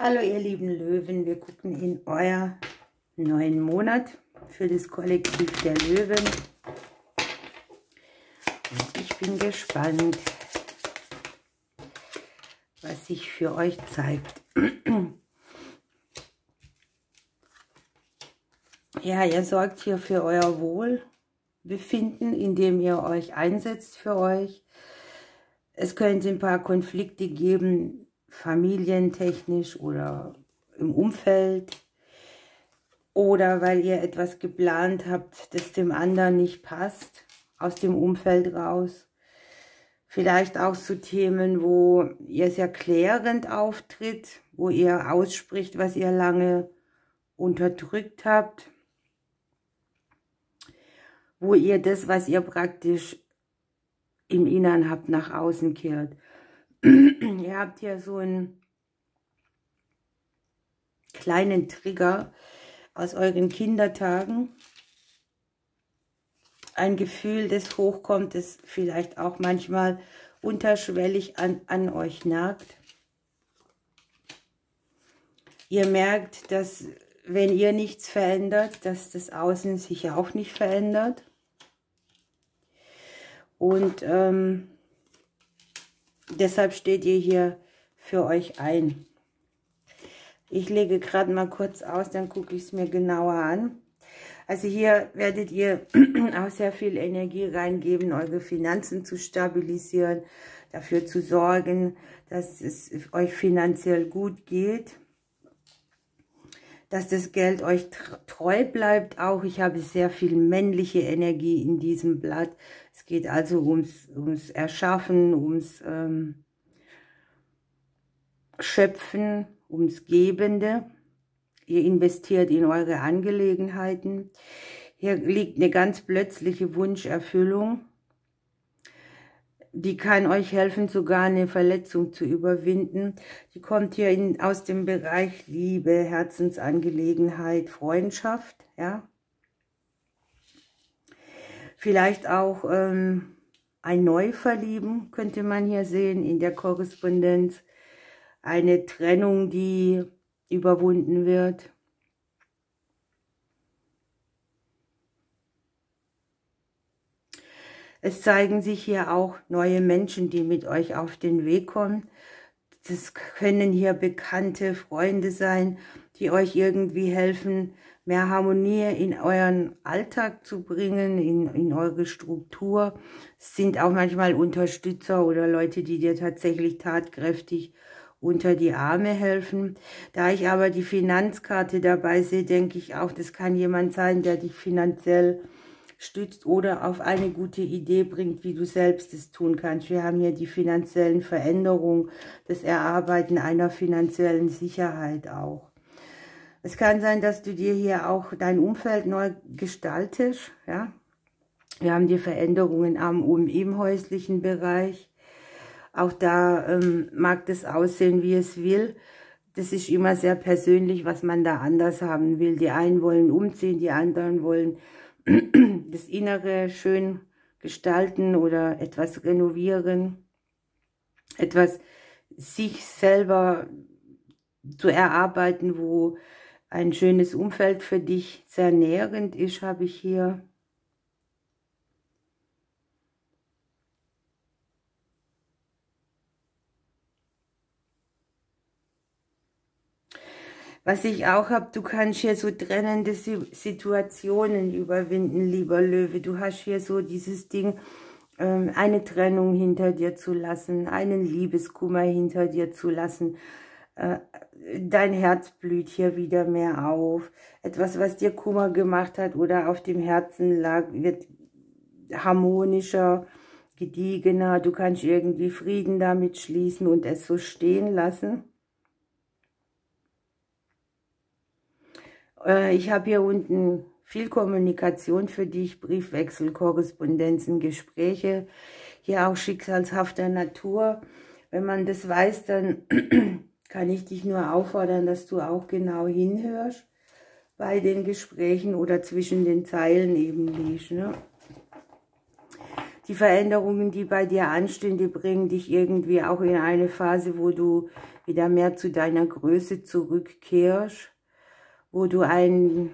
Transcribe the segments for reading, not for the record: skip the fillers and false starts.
Hallo ihr lieben Löwen, wir gucken in euer neuen Monat für das Kollektiv der Löwen. Und ich bin gespannt, was sich für euch zeigt. Ja, ihr sorgt hier für euer Wohlbefinden, indem ihr euch einsetzt für euch. Es könnte ein paar Konflikte geben, familientechnisch oder im Umfeld. Oder weil ihr etwas geplant habt, das dem anderen nicht passt, aus dem Umfeld raus. Vielleicht auch zu Themen, wo ihr sehr klärend auftritt, wo ihr ausspricht, was ihr lange unterdrückt habt. Wo ihr das, was ihr praktisch im Innern habt, nach außen kehrt. Ihr habt hier so einen kleinen Trigger aus euren Kindertagen. Ein Gefühl, das hochkommt, das vielleicht auch manchmal unterschwellig an euch nagt. Ihr merkt, dass wenn ihr nichts verändert, dass das Außen sich auch nicht verändert. Und deshalb steht ihr hier für euch ein. Ich lege gerade mal kurz aus, dann gucke ich es mir genauer an. Also hier werdet ihr auch sehr viel Energie reingeben, eure Finanzen zu stabilisieren, dafür zu sorgen, dass es euch finanziell gut geht, dass das Geld euch treu bleibt auch. Ich habe sehr viel männliche Energie in diesem Blatt. Es geht also ums Erschaffen, ums Schöpfen, ums Gebende. Ihr investiert in eure Angelegenheiten. Hier liegt eine ganz plötzliche Wunscherfüllung. Die kann euch helfen, sogar eine Verletzung zu überwinden. Die kommt hier aus dem Bereich Liebe, Herzensangelegenheit, Freundschaft. Ja? Vielleicht auch ein Neuverlieben könnte man hier sehen in der Korrespondenz. Eine Trennung, die überwunden wird. Es zeigen sich hier auch neue Menschen, die mit euch auf den Weg kommen. Das können hier bekannte Freunde sein, die euch irgendwie helfen, mehr Harmonie in euren Alltag zu bringen, in eure Struktur. Es sind auch manchmal Unterstützer oder Leute, die dir tatsächlich tatkräftig unter die Arme helfen. Da ich aber die Finanzkarte dabei sehe, denke ich auch, das kann jemand sein, der dich finanziell stützt oder auf eine gute Idee bringt, wie du selbst es tun kannst. Wir haben hier die finanziellen Veränderungen, das Erarbeiten einer finanziellen Sicherheit auch. Es kann sein, dass du dir hier auch dein Umfeld neu gestaltest. Ja? Wir haben die Veränderungen im häuslichen Bereich. Auch da mag das aussehen, wie es will. Das ist immer sehr persönlich, was man da anders haben will. Die einen wollen umziehen, die anderen wollen das Innere schön gestalten oder etwas renovieren. Etwas sich selber zu erarbeiten, wo ein schönes Umfeld für dich sehr nährend ist, habe ich hier. Was ich auch habe, du kannst hier so trennende Situationen überwinden, lieber Löwe. Du hast hier so dieses Ding, eine Trennung hinter dir zu lassen, einen Liebeskummer hinter dir zu lassen. Dein Herz blüht hier wieder mehr auf. Etwas, was dir Kummer gemacht hat oder auf dem Herzen lag, wird harmonischer, gediegener. Du kannst irgendwie Frieden damit schließen und es so stehen lassen. Ich habe hier unten viel Kommunikation für dich, Briefwechsel, Korrespondenzen, Gespräche, hier auch schicksalshafter Natur. Wenn man das weiß, dann kann ich dich nur auffordern, dass du auch genau hinhörst bei den Gesprächen oder zwischen den Zeilen eben liest. Ne? Die Veränderungen, die bei dir anstehen, die bringen dich irgendwie auch in eine Phase, wo du wieder mehr zu deiner Größe zurückkehrst, wo du eine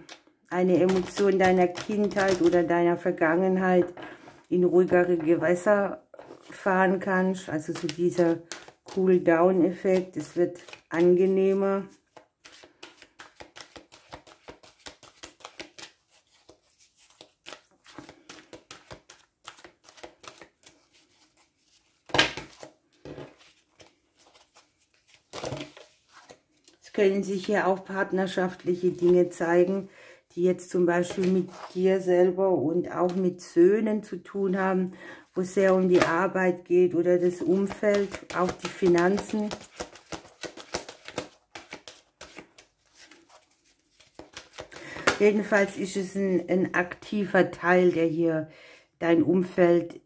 Emotion deiner Kindheit oder deiner Vergangenheit in ruhigere Gewässer fahren kannst. Also so dieser Cool-Down-Effekt, es wird angenehmer. Es können sich hier auch partnerschaftliche Dinge zeigen, die jetzt zum Beispiel mit dir selber und auch mit Söhnen zu tun haben, wo es sehr um die Arbeit geht oder das Umfeld, auch die Finanzen. Jedenfalls ist es ein aktiver Teil, der hier dein Umfeld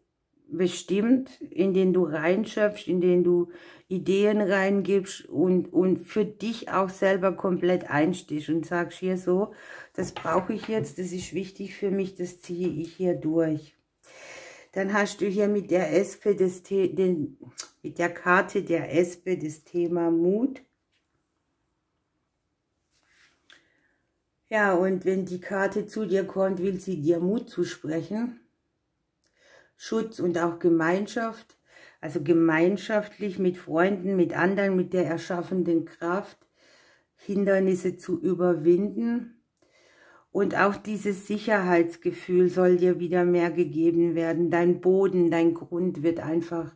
bestimmt, in den du reinschöpfst, in den du Ideen reingibst und für dich auch selber komplett einstehst und sagst hier so, das brauche ich jetzt, das ist wichtig für mich, das ziehe ich hier durch. Dann hast du hier mit der Espe mit der Karte der Espe das Thema Mut. Ja, und wenn die Karte zu dir kommt, will sie dir Mut zusprechen. Schutz und auch Gemeinschaft, also gemeinschaftlich mit Freunden, mit anderen, mit der erschaffenden Kraft, Hindernisse zu überwinden. Und auch dieses Sicherheitsgefühl soll dir wieder mehr gegeben werden. Dein Boden, dein Grund wird einfach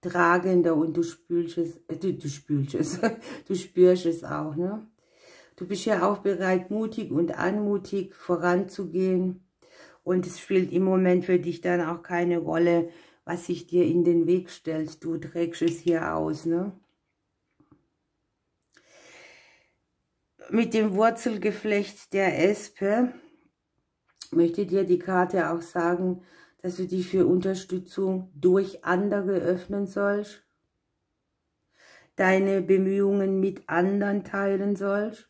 tragender und du spürst es, du spürst es auch, ne? Du bist ja auch bereit, mutig und anmutig voranzugehen. Und es spielt im Moment für dich dann auch keine Rolle, was sich dir in den Weg stellt. Du trägst es hier aus, ne? Mit dem Wurzelgeflecht der Espe möchte dir die Karte auch sagen, dass du dich für Unterstützung durch andere öffnen sollst, deine Bemühungen mit anderen teilen sollst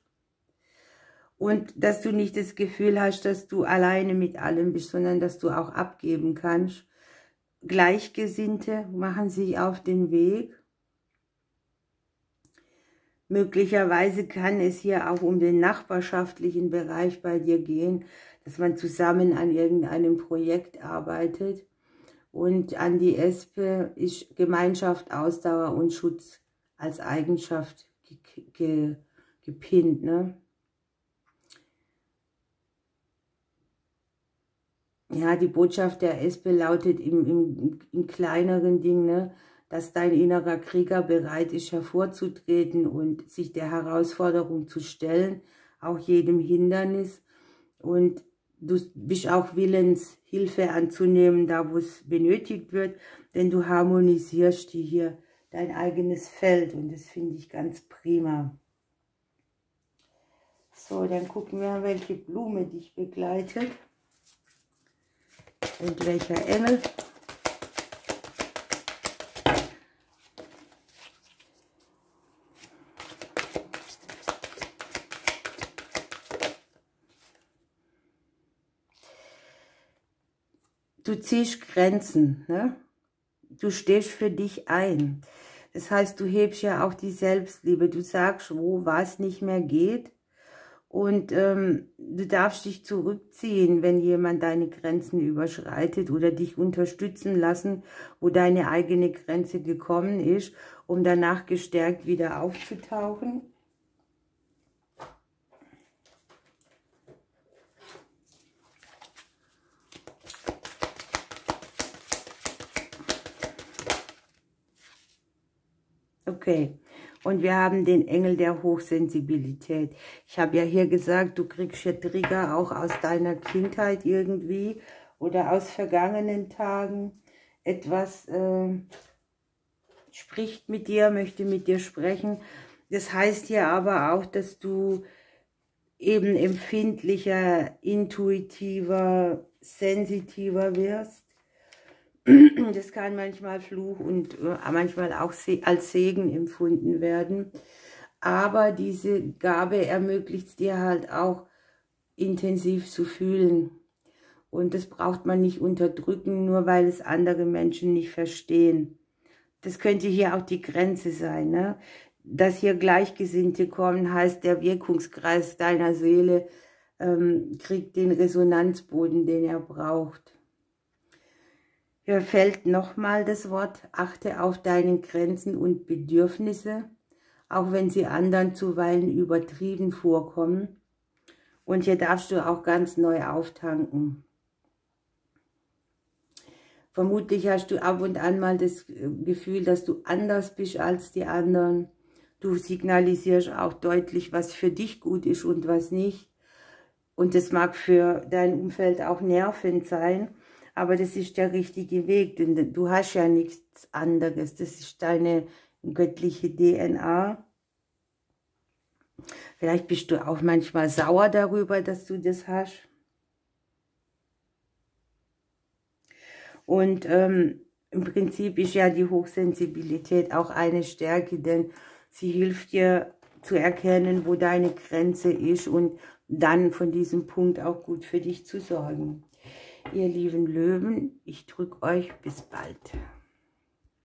und dass du nicht das Gefühl hast, dass du alleine mit allem bist, sondern dass du auch abgeben kannst. Gleichgesinnte machen sich auf den Weg. Möglicherweise kann es hier auch um den nachbarschaftlichen Bereich bei dir gehen, dass man zusammen an irgendeinem Projekt arbeitet. Und an die Espe ist Gemeinschaft, Ausdauer und Schutz als Eigenschaft gepinnt, ne? Ja, die Botschaft der Espe lautet im kleineren Ding, ne, dass dein innerer Krieger bereit ist, hervorzutreten und sich der Herausforderung zu stellen, auch jedem Hindernis. Und du bist auch willens, Hilfe anzunehmen, da wo es benötigt wird, denn du harmonisierst hier dein eigenes Feld und das finde ich ganz prima. So, dann gucken wir, welche Blume dich begleitet. Und welcher Engel. Du ziehst Grenzen, ne? Du stehst für dich ein. Das heißt, du hebst ja auch die Selbstliebe. Du sagst, wo was nicht mehr geht. Und du darfst dich zurückziehen, wenn jemand deine Grenzen überschreitet oder dich unterstützen lassen, wo deine eigene Grenze gekommen ist, um danach gestärkt wieder aufzutauchen. Okay. Und wir haben den Engel der Hochsensibilität. Ich habe ja hier gesagt, du kriegst ja Trigger auch aus deiner Kindheit irgendwie oder aus vergangenen Tagen. Etwas spricht mit dir, möchte mit dir sprechen. Das heißt ja aber auch, dass du eben empfindlicher, intuitiver, sensitiver wirst. Das kann manchmal Fluch und manchmal auch als Segen empfunden werden. Aber diese Gabe ermöglicht es dir halt auch intensiv zu fühlen. Und das braucht man nicht unterdrücken, nur weil es andere Menschen nicht verstehen. Das könnte hier auch die Grenze sein, ne? dass hier Gleichgesinnte kommen, heißt, der Wirkungskreis deiner Seele kriegt den Resonanzboden, den er braucht. Hier fällt nochmal das Wort, achte auf deine Grenzen und Bedürfnisse, auch wenn sie anderen zuweilen übertrieben vorkommen. Und hier darfst du auch ganz neu auftanken. Vermutlich hast du ab und an mal das Gefühl, dass du anders bist als die anderen. Du signalisierst auch deutlich, was für dich gut ist und was nicht. Und das mag für dein Umfeld auch nervend sein, aber das ist der richtige Weg, denn du hast ja nichts anderes. Das ist deine göttliche DNA. Vielleicht bist du auch manchmal sauer darüber, dass du das hast. Und im Prinzip ist ja die Hochsensibilität auch eine Stärke, denn sie hilft dir zu erkennen, wo deine Grenze ist und dann von diesem Punkt auch gut für dich zu sorgen. Ihr lieben Löwen, ich drücke euch bis bald.